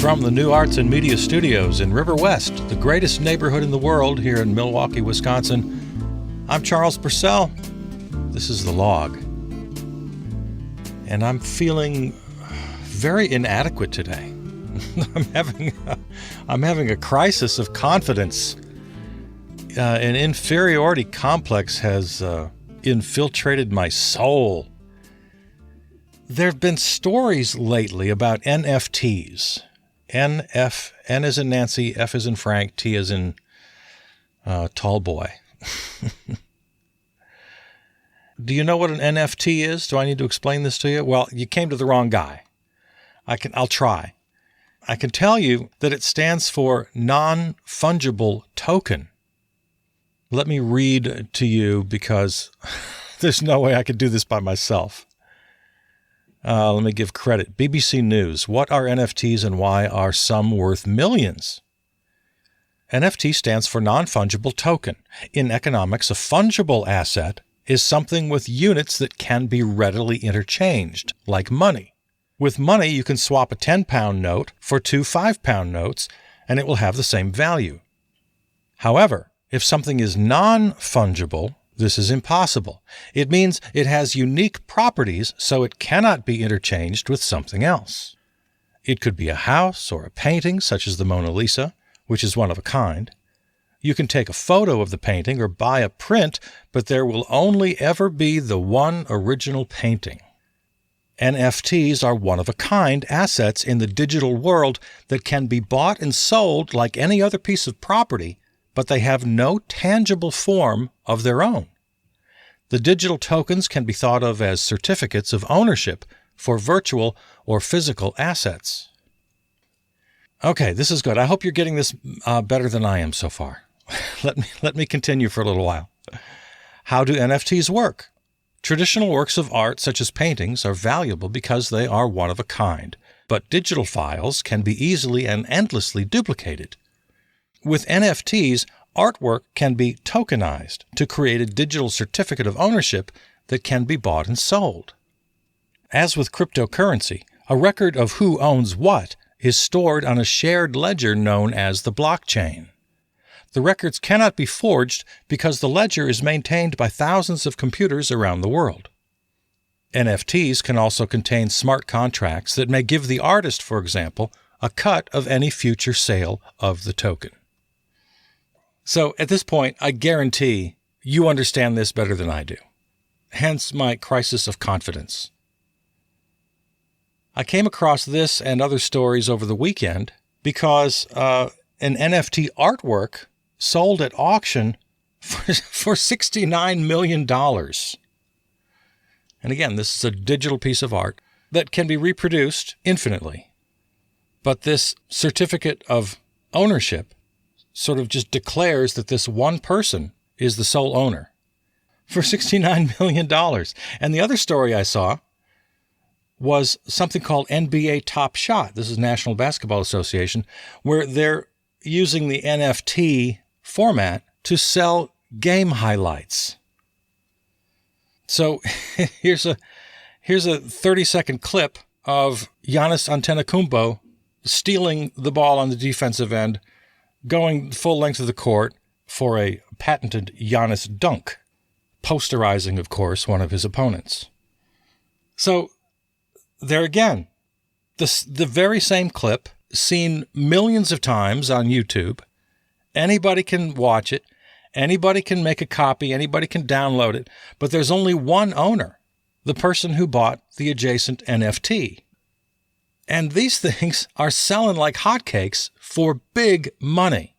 From the New Arts and Media Studios in River West, the greatest neighborhood in the world here in Milwaukee, Wisconsin, I'm Charles Purcell. This is The Log. And I'm feeling very inadequate today. I'm having a crisis of confidence. An inferiority complex has infiltrated my soul. There have been stories lately about NFTs. N as in Nancy, F as in Frank, T as in tall boy. Do you know what an NFT is? Do I need to explain this to you? Well, you came to the wrong guy. I'll try. I can tell you that it stands for non-fungible token. Let me read to you because there's no way I could do this by myself. Let me give credit. BBC News. What are NFTs and why are some worth millions? NFT stands for non-fungible token. In economics, a fungible asset is something with units that can be readily interchanged, like money. With money, you can swap a 10-pound note for two 5-pound notes, and it will have the same value. However, if something is non-fungible, this is impossible. It means it has unique properties, so it cannot be interchanged with something else. It could be a house or a painting, such as the Mona Lisa, which is one of a kind. You can take a photo of the painting or buy a print, but there will only ever be the one original painting. NFTs are one-of-a-kind assets in the digital world that can be bought and sold like any other piece of property, but they have no tangible form of their own. The digital tokens can be thought of as certificates of ownership for virtual or physical assets. Okay, this is good. I hope you're getting this better than I am so far. Let me continue for a little while. How do NFTs work? Traditional works of art, such as paintings, are valuable because they are one of a kind, but digital files can be easily and endlessly duplicated. With NFTs, artwork can be tokenized to create a digital certificate of ownership that can be bought and sold. As with cryptocurrency, a record of who owns what is stored on a shared ledger known as the blockchain. The records cannot be forged because the ledger is maintained by thousands of computers around the world. NFTs can also contain smart contracts that may give the artist, for example, a cut of any future sale of the token. So at this point, I guarantee you understand this better than I do. Hence my crisis of confidence. I came across this and other stories over the weekend because an NFT artwork sold at auction for $69 million. And again, this is a digital piece of art that can be reproduced infinitely. But this certificate of ownership sort of just declares that this one person is the sole owner for $69 million. And the other story I saw was something called NBA Top Shot. This is National Basketball Association, where they're using the NFT format to sell game highlights. So here's a 30-second clip of Giannis Antetokounmpo stealing the ball on the defensive end, going full length of the court for a patented Giannis dunk, posterizing, of course, one of his opponents. So there again, the very same clip, seen millions of times on YouTube. Anybody can watch it. Anybody can make a copy. Anybody can download it. But there's only one owner, the person who bought the adjacent NFT. And these things are selling like hotcakes for big money.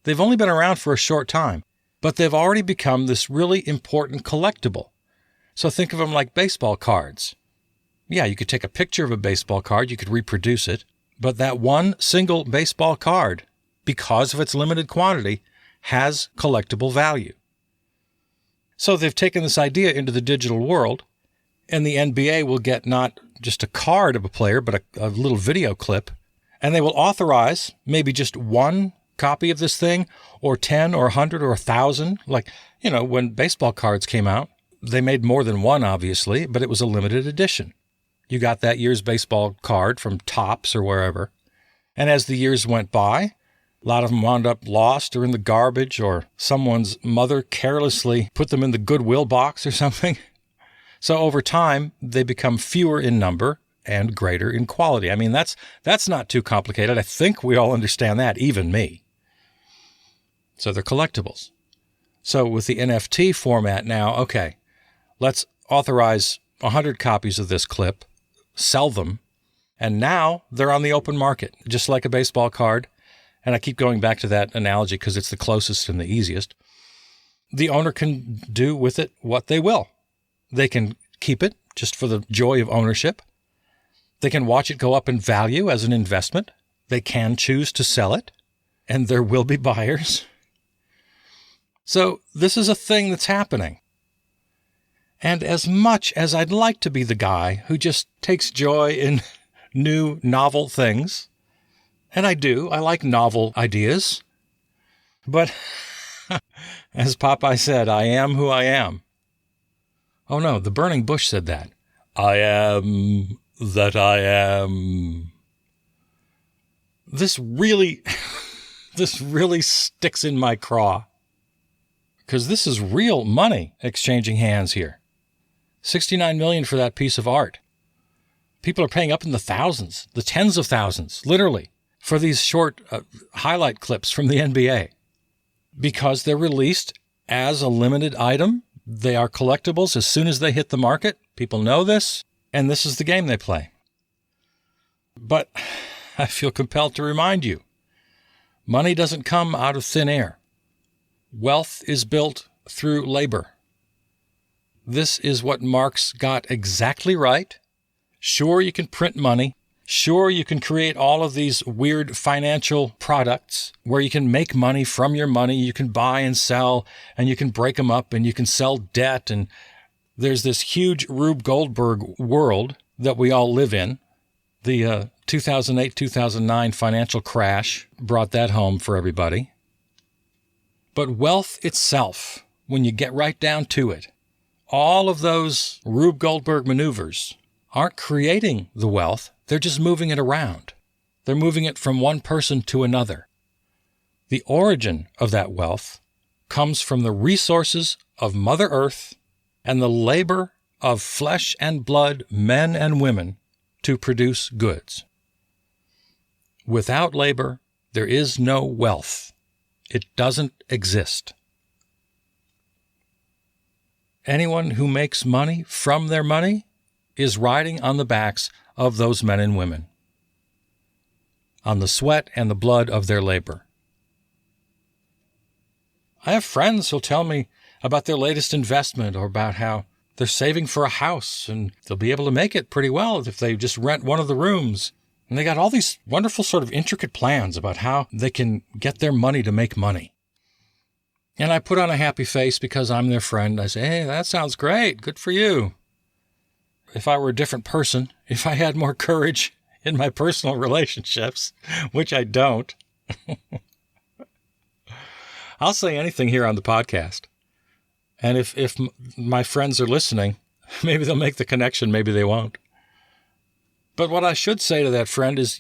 They've only been around for a short time, but they've already become this really important collectible. So think of them like baseball cards. Yeah, you could take a picture of a baseball card, you could reproduce it, but that one single baseball card, because of its limited quantity, has collectible value. So they've taken this idea into the digital world, and the NBA will get not just a card of a player, but a little video clip, and they will authorize maybe just one copy of this thing, or 10 or 100 or 1,000. Like, when baseball cards came out, they made more than one, obviously, but it was a limited edition. You got that year's baseball card from Topps or wherever. And as the years went by, a lot of them wound up lost or in the garbage, or someone's mother carelessly put them in the Goodwill box or something. So over time, they become fewer in number and greater in quality. I mean, that's not too complicated. I think we all understand that, even me. So they're collectibles. So with the NFT format now, okay, let's authorize 100 copies of this clip, sell them, and now they're on the open market, just like a baseball card. And I keep going back to that analogy because it's the closest and the easiest. The owner can do with it what they will. They can keep it just for the joy of ownership. They can watch it go up in value as an investment. They can choose to sell it, and there will be buyers. So this is a thing that's happening. And as much as I'd like to be the guy who just takes joy in new, novel things, and I do, I like novel ideas, but as Popeye said, I am who I am. Oh no, the burning bush said that. I am that I am. This really sticks in my craw. Because this is real money exchanging hands here. $69 million for that piece of art. People are paying up in the thousands, the tens of thousands, literally, for these short highlight clips from the NBA. Because they're released as a limited item. They are collectibles as soon as they hit the market. People know this, and this is the game they play. But I feel compelled to remind you, money doesn't come out of thin air. Wealth is built through labor. This is what Marx got exactly right. Sure, you can print money. Sure, you can create all of these weird financial products where you can make money from your money. You can buy and sell, and you can break them up, and you can sell debt. And there's this huge Rube Goldberg world that we all live in. The 2008-2009 financial crash brought that home for everybody. But wealth itself, when you get right down to it, all of those Rube Goldberg maneuvers aren't creating the wealth. They're just moving it around. They're moving it from one person to another. The origin of that wealth comes from the resources of Mother Earth and the labor of flesh and blood, men and women, to produce goods. Without labor, there is no wealth. It doesn't exist. Anyone who makes money from their money is riding on the backs of those men and women, on the sweat and the blood of their labor. I have friends who'll tell me about their latest investment or about how they're saving for a house and they'll be able to make it pretty well if they just rent one of the rooms. And they got all these wonderful sort of intricate plans about how they can get their money to make money. And I put on a happy face because I'm their friend. I say, hey, that sounds great. Good for you. If I were a different person, if I had more courage in my personal relationships, which I don't, I'll say anything here on the podcast. And if my friends are listening, maybe they'll make the connection, maybe they won't. But what I should say to that friend is,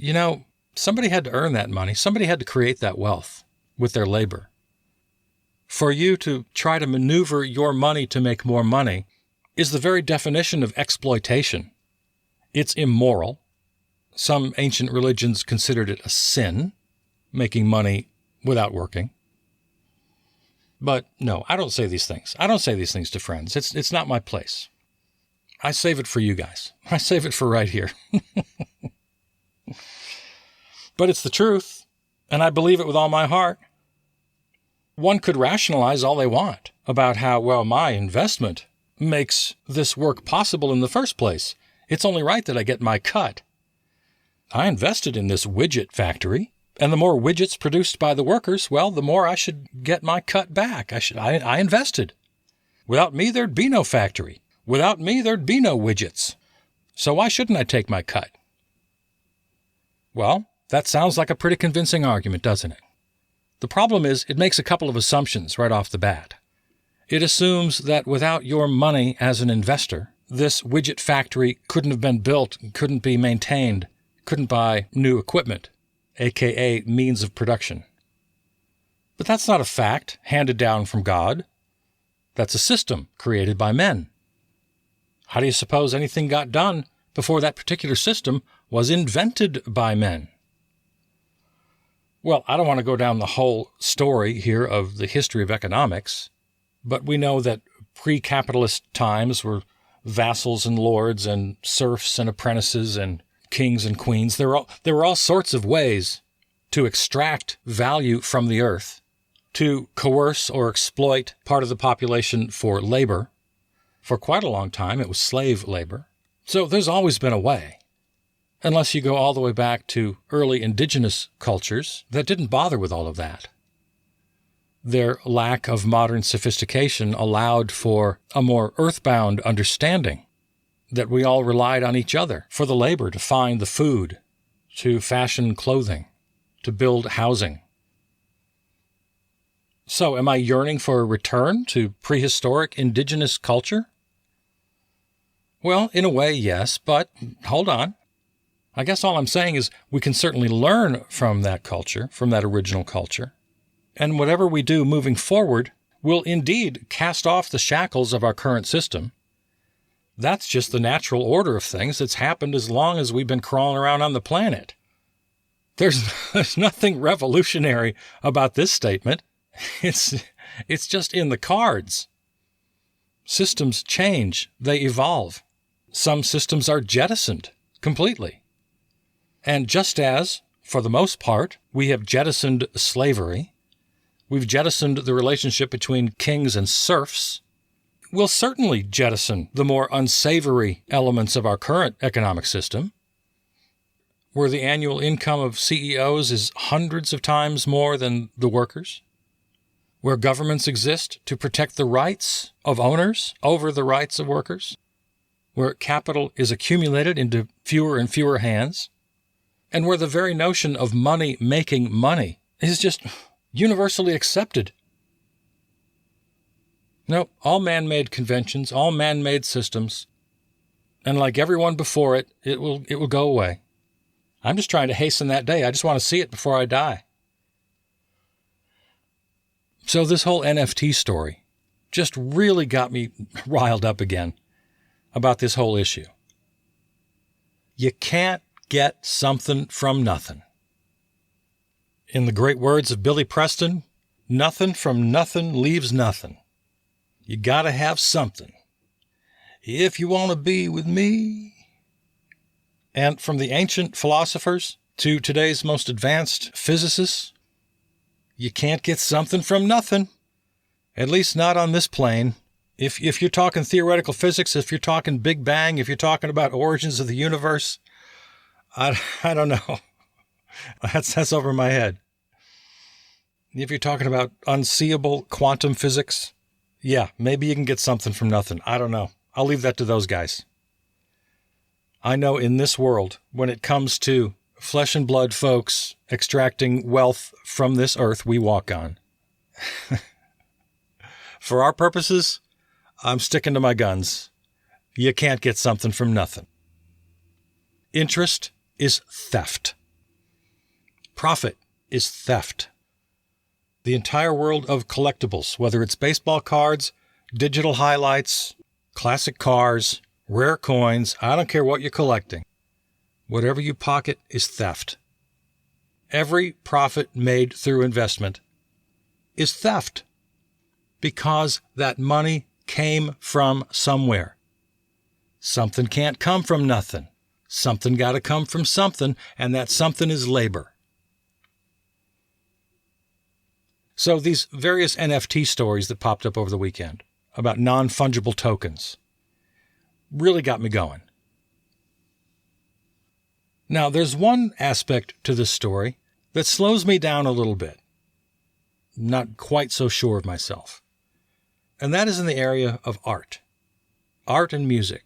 somebody had to earn that money. Somebody had to create that wealth with their labor. For you to try to maneuver your money to make more money is the very definition of exploitation. It's immoral. Some ancient religions considered it a sin, making money without working. But no, I don't say these things. I don't say these things to friends. It's not my place. I save it for you guys. I save it for right here. But it's the truth, and I believe it with all my heart. One could rationalize all they want about how, well, my investment makes this work possible in the first place. It's only right that I get my cut. I invested in this widget factory, and the more widgets produced by the workers, well, the more I should get my cut back. I invested. Without me, there'd be no factory. Without me, there'd be no widgets. So why shouldn't I take my cut? Well, that sounds like a pretty convincing argument, doesn't it? The problem is it makes a couple of assumptions right off the bat. It assumes that without your money as an investor, this widget factory couldn't have been built, couldn't be maintained, couldn't buy new equipment, aka means of production. But that's not a fact handed down from God. That's a system created by men. How do you suppose anything got done before that particular system was invented by men? Well, I don't want to go down the whole story here of the history of economics, but we know that pre-capitalist times were vassals and lords and serfs and apprentices and kings and queens. There were all sorts of ways to extract value from the earth, to coerce or exploit part of the population for labor. For quite a long time, it was slave labor. So there's always been a way, unless you go all the way back to early indigenous cultures that didn't bother with all of that. Their lack of modern sophistication allowed for a more earthbound understanding that we all relied on each other for the labor to find the food, to fashion clothing, to build housing. So am I yearning for a return to prehistoric indigenous culture? Well, in a way, yes, but hold on. I guess all I'm saying is we can certainly learn from that culture, from that original culture. And whatever we do moving forward will indeed cast off the shackles of our current system. That's just the natural order of things that's happened as long as we've been crawling around on the planet. There's nothing revolutionary about this statement. It's just in the cards. Systems change, they evolve. Some systems are jettisoned completely. And just as, for the most part, we have jettisoned slavery, we've jettisoned the relationship between kings and serfs, we'll certainly jettison the more unsavory elements of our current economic system, where the annual income of CEOs is hundreds of times more than the workers, where governments exist to protect the rights of owners over the rights of workers, where capital is accumulated into fewer and fewer hands, and where the very notion of money making money is just universally accepted. No, all man-made conventions, all man-made systems, and like everyone before it, it will go away. I'm just trying to hasten that day. I just want to see it before I die. So this whole NFT story just really got me riled up again about this whole issue. You can't get something from nothing. In the great words of Billy Preston, nothing from nothing leaves nothing. You gotta have something if you want to be with me. And from the ancient philosophers to today's most advanced physicists, you can't get something from nothing, at least not on this plane. If you're talking theoretical physics, if you're talking Big Bang, if you're talking about origins of the universe, I don't know. That's over my head. If you're talking about unseeable quantum physics, yeah, maybe you can get something from nothing. I don't know. I'll leave that to those guys. I know in this world, when it comes to flesh and blood folks extracting wealth from this earth we walk on, for our purposes, I'm sticking to my guns. You can't get something from nothing. Interest is theft. Profit is theft. The entire world of collectibles, whether it's baseball cards, digital highlights, classic cars, rare coins, I don't care what you're collecting. Whatever you pocket is theft. Every profit made through investment is theft because that money came from somewhere. Something can't come from nothing. Something got to come from something, and that something is labor. So these various NFT stories that popped up over the weekend about non-fungible tokens really got me going. Now, there's one aspect to this story that slows me down a little bit. I'm not quite so sure of myself. And that is in the area of art and music.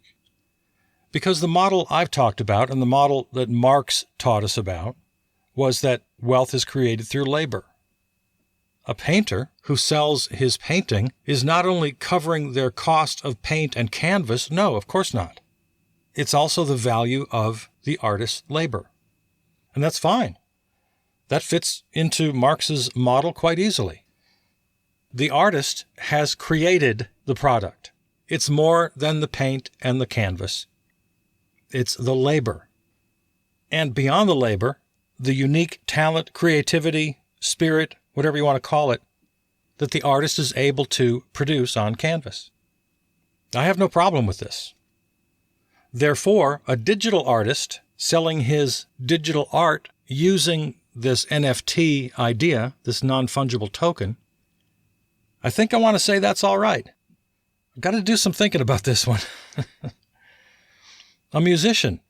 Because the model I've talked about and the model that Marx taught us about was that wealth is created through labor. a painter who sells his painting is not only covering their cost of paint and canvas. No, of course not. It's also the value of the artist's labor. And that's fine. That fits into Marx's model quite easily. The artist has created the product. It's more than the paint and the canvas. It's the labor. And beyond the labor, the unique talent, creativity, spirit, whatever you want to call it, that the artist is able to produce on canvas. I have no problem with this. Therefore, a digital artist selling his digital art using this NFT idea, this non-fungible token, I think I want to say that's all right. I've got to do some thinking about this one. A musician,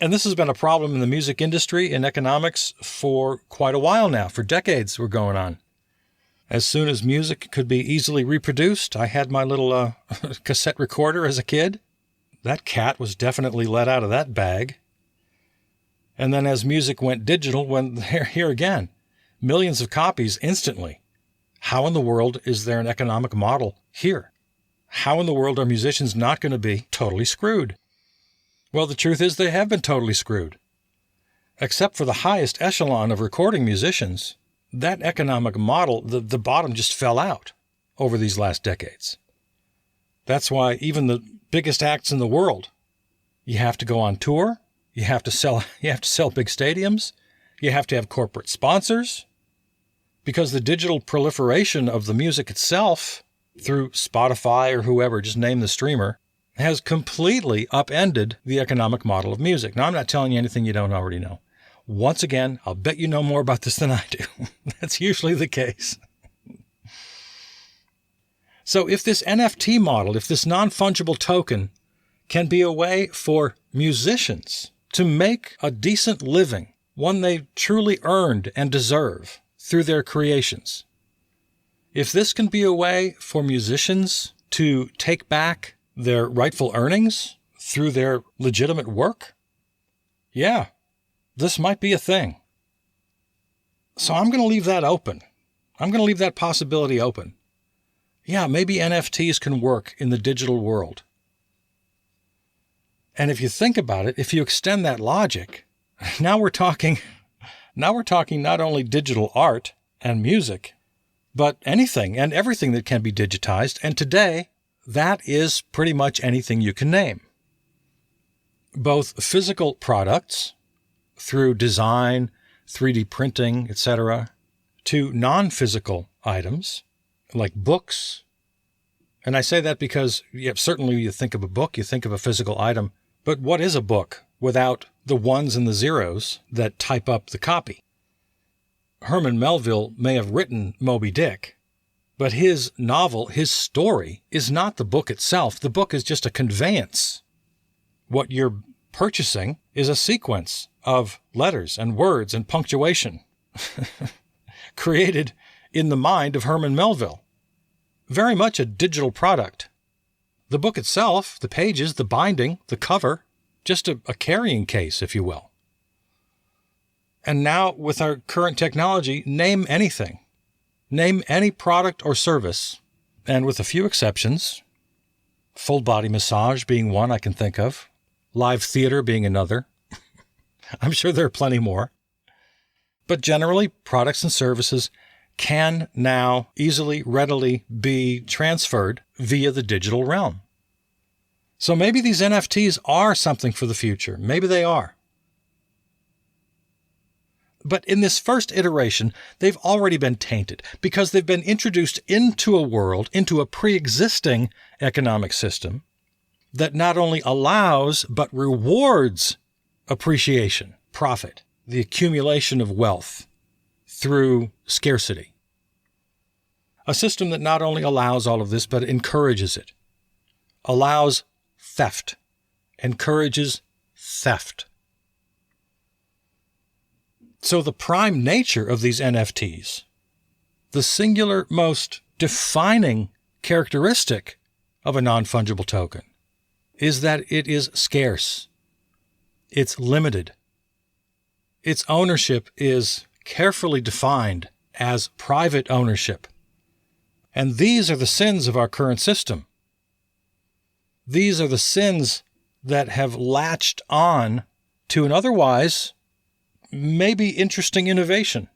and this has been a problem in the music industry and economics for quite a while now, for decades we're going on. As soon as music could be easily reproduced, I had my little cassette recorder as a kid. That cat was definitely let out of that bag. And then as music went digital, here again, millions of copies instantly. How in the world is there an economic model here? How in the world are musicians not going to be totally screwed? Well, the truth is they have been totally screwed. Except for the highest echelon of recording musicians, that economic model, the bottom just fell out over these last decades. That's why even the biggest acts in the world, you have to go on tour, you have to sell big stadiums, you have to have corporate sponsors, because the digital proliferation of the music itself through Spotify or whoever, just name the streamer, has completely upended the economic model of music. Now, I'm not telling you anything you don't already know. Once again, I'll bet you know more about this than I do. That's usually the case. So if this NFT model, if this non-fungible token can be a way for musicians to make a decent living, one they truly earned and deserve through their creations, if this can be a way for musicians to take back their rightful earnings through their legitimate work, yeah, this might be a thing. So I'm going to leave that open. I'm going to leave that possibility open. Yeah, maybe NFTs can work in the digital world. And if you think about it, if you extend that logic, now we're talking not only digital art and music, but anything and everything that can be digitized. And today, that is pretty much anything you can name. Both physical products, through design, 3D printing, etc., to non-physical items, like books. And I say that because certainly you think of a book, you think of a physical item, but what is a book without the ones and the zeros that type up the copy? Herman Melville may have written Moby Dick, but his novel, his story, is not the book itself. The book is just a conveyance. What you're purchasing is a sequence of letters and words and punctuation created in the mind of Herman Melville. Very much a digital product. The book itself, the pages, the binding, the cover, just a carrying case, if you will. And now, with our current technology, name anything. Name any product or service, and with a few exceptions, full body massage being one I can think of, live theater being another. I'm sure there are plenty more. But generally, products and services can now easily, readily be transferred via the digital realm. So maybe these NFTs are something for the future. Maybe they are. But in this first iteration, they've already been tainted because they've been introduced into a world, into a pre-existing economic system that not only allows but rewards appreciation, profit, the accumulation of wealth through scarcity. A system that not only allows all of this, but encourages it, allows theft, encourages theft. So the prime nature of these NFTs, the singular most defining characteristic of a non-fungible token, is that it is scarce. It's limited. Its ownership is carefully defined as private ownership. And these are the sins of our current system. These are the sins that have latched on to an otherwise maybe interesting innovation.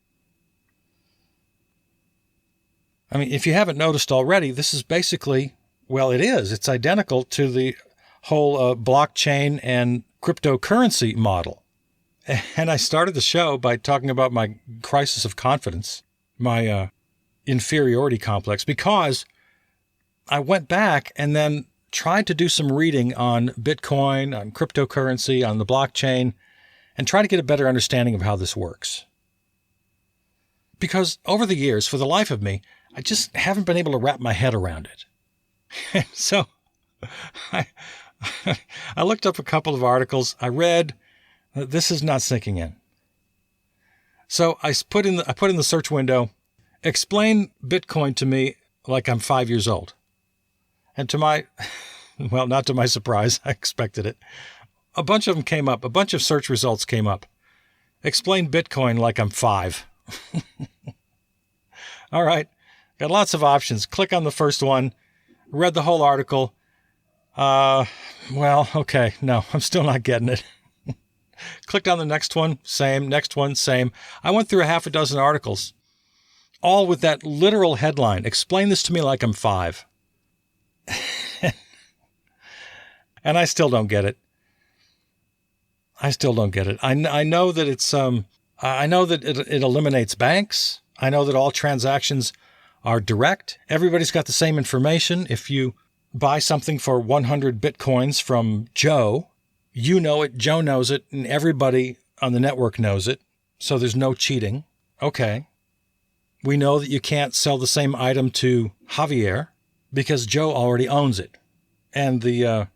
I mean, if you haven't noticed already, this is basically, well, it's identical to the whole blockchain and cryptocurrency model. And I started the show by talking about my crisis of confidence, my inferiority complex, because I went back and then tried to do some reading on Bitcoin, on cryptocurrency, on the blockchain, and try to get a better understanding of how this works. Because over the years, for the life of me, I just haven't been able to wrap my head around it. So I looked up a couple of articles. I read, this is not sinking in. So I put in the search window, explain Bitcoin to me like I'm 5 years old. And not to my surprise, I expected it. A bunch of them came up. A bunch of search results came up. Explain Bitcoin like I'm 5. All right. Got lots of options. Click on the first one. Read the whole article. Okay. No, I'm still not getting it. Clicked on the next one. Same. Next one. Same. I went through a half a dozen articles, all with that literal headline. Explain this to me like I'm 5. And I still don't get it. I know that it's, I know that it eliminates banks. I know that all transactions are direct. Everybody's got the same information. If you buy something for 100 Bitcoins from Joe, you know it, Joe knows it, and everybody on the network knows it. So there's no cheating. Okay. We know that you can't sell the same item to Javier because Joe already owns it. And the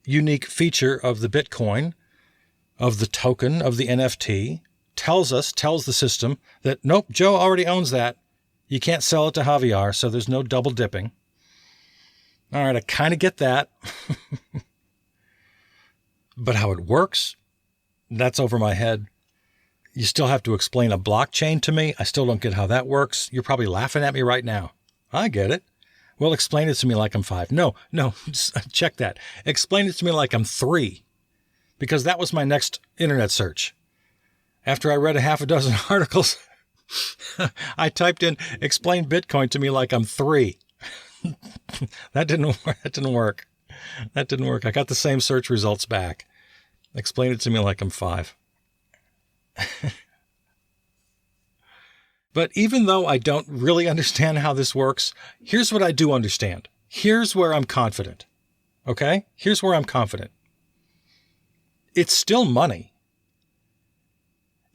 unique feature of the Bitcoin, of the token, of the NFT, tells the system that, nope, Joe already owns that. You can't sell it to Javier, so there's no double dipping. All right, I kind of get that. But how it works, that's over my head. You still have to explain a blockchain to me. I still don't get how that works. You're probably laughing at me right now. I get it. Well, explain it to me like I'm 5. No, check that. Explain it to me like I'm 3. Because that was my next internet search. After I read a half a dozen articles, I typed in, explain Bitcoin to me like I'm 3. That didn't work. I got the same search results back. Explain it to me like I'm 5. But even though I don't really understand how this works, here's what I do understand. Here's where I'm confident. Okay? Here's where I'm confident. It's still money.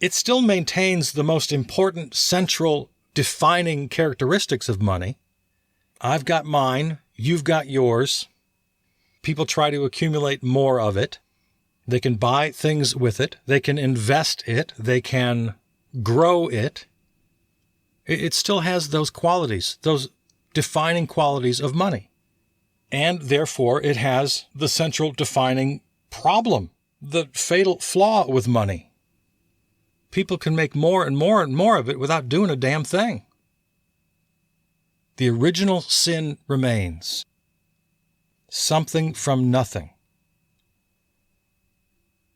It still maintains the most important central defining characteristics of money. I've got mine. You've got yours. People try to accumulate more of it. They can buy things with it. They can invest it. They can grow it. It still has those qualities, those defining qualities of money. And therefore, it has the central defining problem, the fatal flaw with money. People can make more and more and more of it without doing a damn thing. The original sin remains. Something from nothing.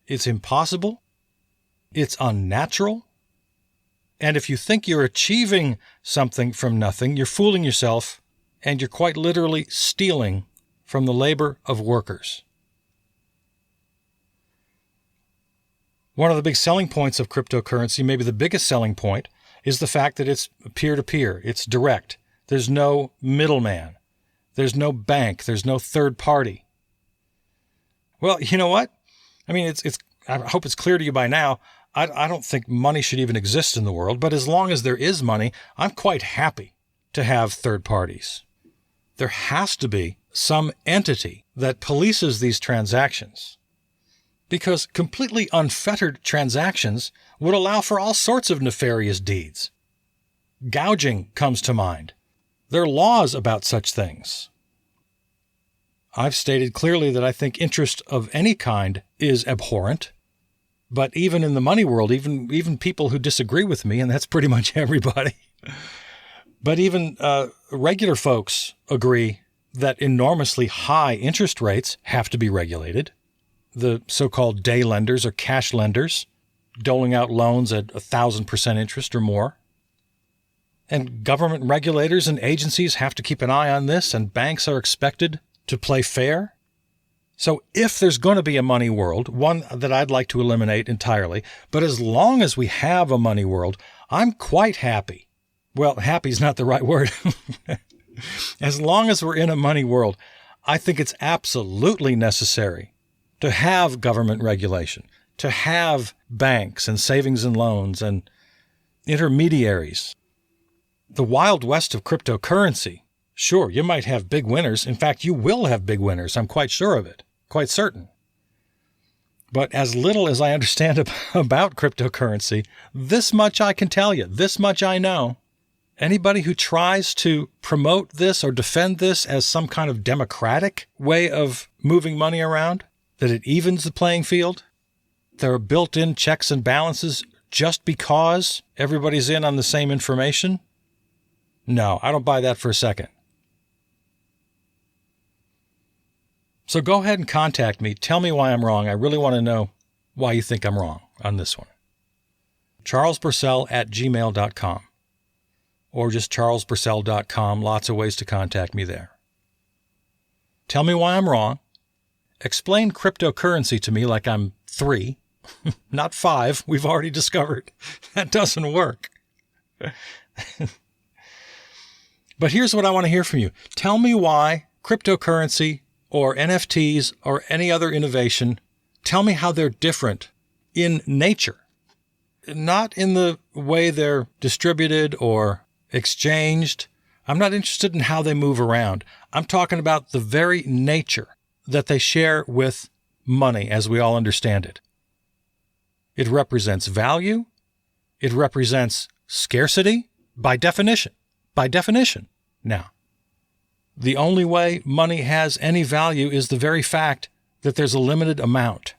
It's impossible. It's unnatural. And if you think you're achieving something from nothing, you're fooling yourself, and you're quite literally stealing from the labor of workers. One of the big selling points of cryptocurrency, maybe the biggest selling point, is the fact that it's peer-to-peer. It's direct. There's no middleman. There's no bank. There's no third party. Well, you know what? I mean, I hope it's clear to you by now. I don't think money should even exist in the world, but as long as there is money, I'm quite happy to have third parties. There has to be some entity that polices these transactions, because completely unfettered transactions would allow for all sorts of nefarious deeds. Gouging comes to mind. There are laws about such things. I've stated clearly that I think interest of any kind is abhorrent. But even in the money world, even people who disagree with me, and that's pretty much everybody, But even regular folks agree that enormously high interest rates have to be regulated. The so-called day lenders or cash lenders, doling out loans at 1,000% interest or more. And government regulators and agencies have to keep an eye on this, and banks are expected to play fair. So if there's going to be a money world, one that I'd like to eliminate entirely, but as long as we have a money world, I'm quite happy. Well, happy is not the right word. As long as we're in a money world, I think it's absolutely necessary to have government regulation, to have banks and savings and loans and intermediaries. The Wild West of cryptocurrency, sure, you might have big winners. In fact, you will have big winners. I'm quite sure of it, quite certain. But as little as I understand about cryptocurrency, this much I can tell you, this much I know. Anybody who tries to promote this or defend this as some kind of democratic way of moving money around, that it evens the playing field, there are built-in checks and balances just because everybody's in on the same information, no, I don't buy that for a second. So go ahead and contact me. Tell me why I'm wrong. I really want to know why you think I'm wrong on this one. charlesburcell@gmail.com. Or just charlesburcell.com. Lots of ways to contact me there. Tell me why I'm wrong. Explain cryptocurrency to me like I'm 3, not 5. We've already discovered that doesn't work. But here's what I want to hear from you. Tell me why cryptocurrency or NFTs or any other innovation, tell me how they're different in nature, not in the way they're distributed or exchanged. I'm not interested in how they move around. I'm talking about the very nature that they share with money as we all understand it. It represents value. It represents scarcity by definition. By definition. Now, the only way money has any value is the very fact that there's a limited amount.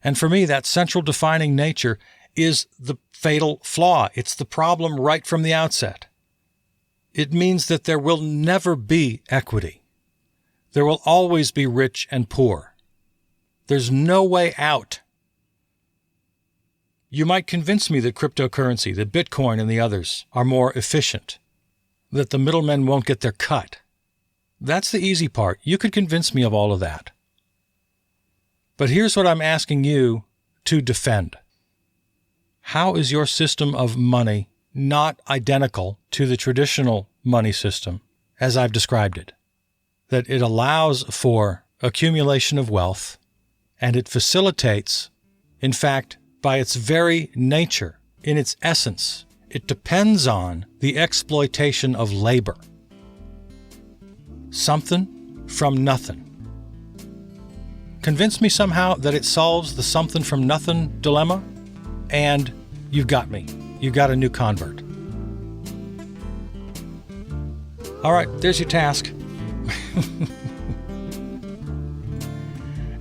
And for me, that central defining nature is the fatal flaw. It's the problem right from the outset. It means that there will never be equity. There will always be rich and poor. There's no way out. You might convince me that cryptocurrency, that Bitcoin and the others are more efficient, that the middlemen won't get their cut. That's the easy part. You could convince me of all of that. But here's what I'm asking you to defend. How is your system of money not identical to the traditional money system as I've described it? That it allows for accumulation of wealth, and it facilitates, in fact, by its very nature, in its essence, it depends on the exploitation of labor. Something from nothing. Convince me somehow that it solves the something from nothing dilemma, and you've got me. You've got a new convert. All right, there's your task.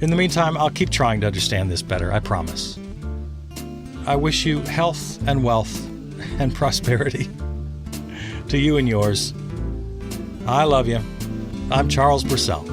In the meantime, I'll keep trying to understand this better, I promise. I wish you health and wealth and prosperity to you and yours. I love you. I'm Charles Burcell.